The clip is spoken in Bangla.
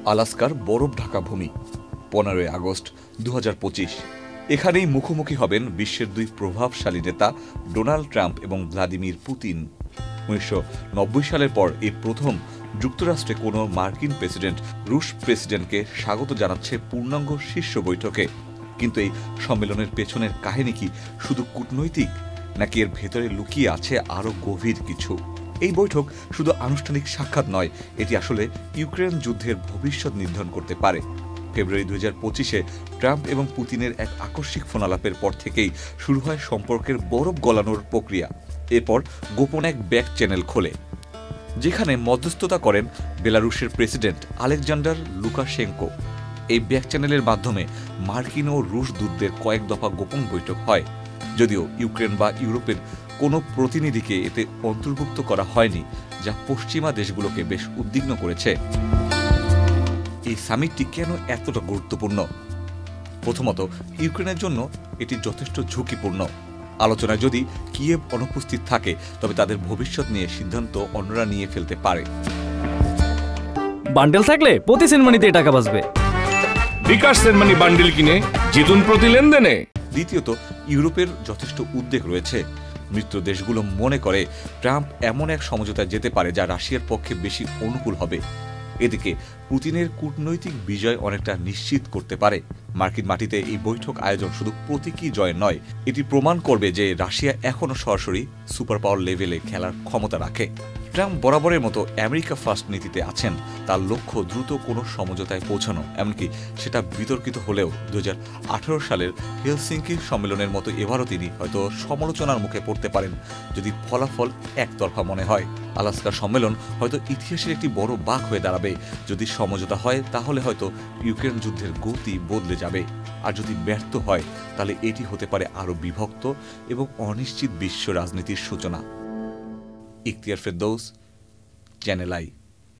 আলাস্কার বরফ ঢাকা ভূমি 15 আগস্ট 2025। এখানেই মুখোমুখি হবেন বিশ্বের দুই প্রভাবশালী নেতা ডোনাল্ড ট্রাম্প এবং ভ্লাদিমির পুতিন। 1990 সালের পর এই প্রথম যুক্তরাষ্ট্রে কোনো মার্কিন প্রেসিডেন্ট রুশ প্রেসিডেন্টকে স্বাগত জানাচ্ছে পূর্ণাঙ্গ শীর্ষ বৈঠকে। কিন্তু এই সম্মেলনের পেছনের কাহিনী কি শুধু কূটনৈতিক, নাকি এর ভেতরে লুকিয়ে আছে আরও গভীর কিছু? এই বৈঠক শুধু আনুষ্ঠানিক সাক্ষাৎ নয়, এটি আসলে ইউক্রেন যুদ্ধের ভবিষ্যৎ নির্ধারণ করতে পারে। ফেব্রুয়ারি 2025-এ ট্রাম্প এবং পুতিনের এক আকস্মিক ফোনালাপের পর থেকেই শুরু হয় সম্পর্কের বরফ গলানোর প্রক্রিয়া। এরপর গোপন এক ব্যাক চ্যানেল খোলে, যেখানে মধ্যস্থতা করেন বেলারুশের প্রেসিডেন্ট আলেকজান্ডার লুকাশেঙ্কো। এই ব্যাক চ্যানেলের মাধ্যমে মার্কিন ও রুশ দূতদের কয়েক দফা গোপন বৈঠক হয়, যদিও ইউক্রেন বা ইউরোপের কোনো প্রতিনিধিকে এতে অন্তর্ভুক্ত করা হয়নি, যা পশ্চিমা দেশগুলোকে বেশ উদ্বিগ্ন করেছে। এই সামিটটি কেন এতটা গুরুত্বপূর্ণ? প্রথমত, ইউক্রেনের জন্য এটি যথেষ্ট ঝুঁকিপূর্ণ। আলোচনায় যদি কিয়েভ অনুপস্থিত থাকে, তবে তাদের ভবিষ্যৎ নিয়ে সিদ্ধান্ত অন্যরা নিয়ে ফেলতে পারে। বান্ডেল থাকলে প্রতি সেনমানিতে টাকা বাঁচবে। বিকাশ সেনমানি বান্ডেল কিনে জিতুন প্রতি লেনদেনে। দ্বিতীয়ত, ইউরোপের যথেষ্ট উদ্বেগ রয়েছে। মিত্র দেশগুলো মনে করে ট্রাম্প এমন এক সমঝোতায় যেতে পারে যা রাশিয়ার পক্ষে বেশি অনুকূল হবে। এদিকে পুতিনের কূটনৈতিক বিজয় অনেকটা নিশ্চিত করতে পারে। মার্কিন মাটিতে এই বৈঠক আয়োজন শুধু প্রতীকী জয় নয়, এটি প্রমাণ করবে যে রাশিয়া এখনও সরাসরি সুপার পাওয়ার লেভেলে খেলার ক্ষমতা রাখে। ট্রাম্প বরাবরের মতো আমেরিকা ফার্স্ট নীতিতে আছেন। তার লক্ষ্য দ্রুত কোনো সমঝোতায় পৌঁছানো, এমনকি সেটা বিতর্কিত হলেও 2018 সালের হেলসিঙ্কি সম্মেলনের মতো এবারও তিনি হয়তো সমালোচনার মুখে পড়তে পারেন যদি ফলাফল একতরফা মনে হয়। আলাস্কা সম্মেলন হয়তো ইতিহাসের একটি বড় বাঁক হয়ে দাঁড়াবে। যদি সমঝোতা হয়, তাহলে হয়তো ইউক্রেন যুদ্ধের গতি বদলে যাবে। আর যদি ব্যর্থ হয়, তাহলে এটি হতে পারে আরও বিভক্ত এবং অনিশ্চিত বিশ্ব রাজনীতির সূচনা। Ikhtiyar Ferdous, channel I.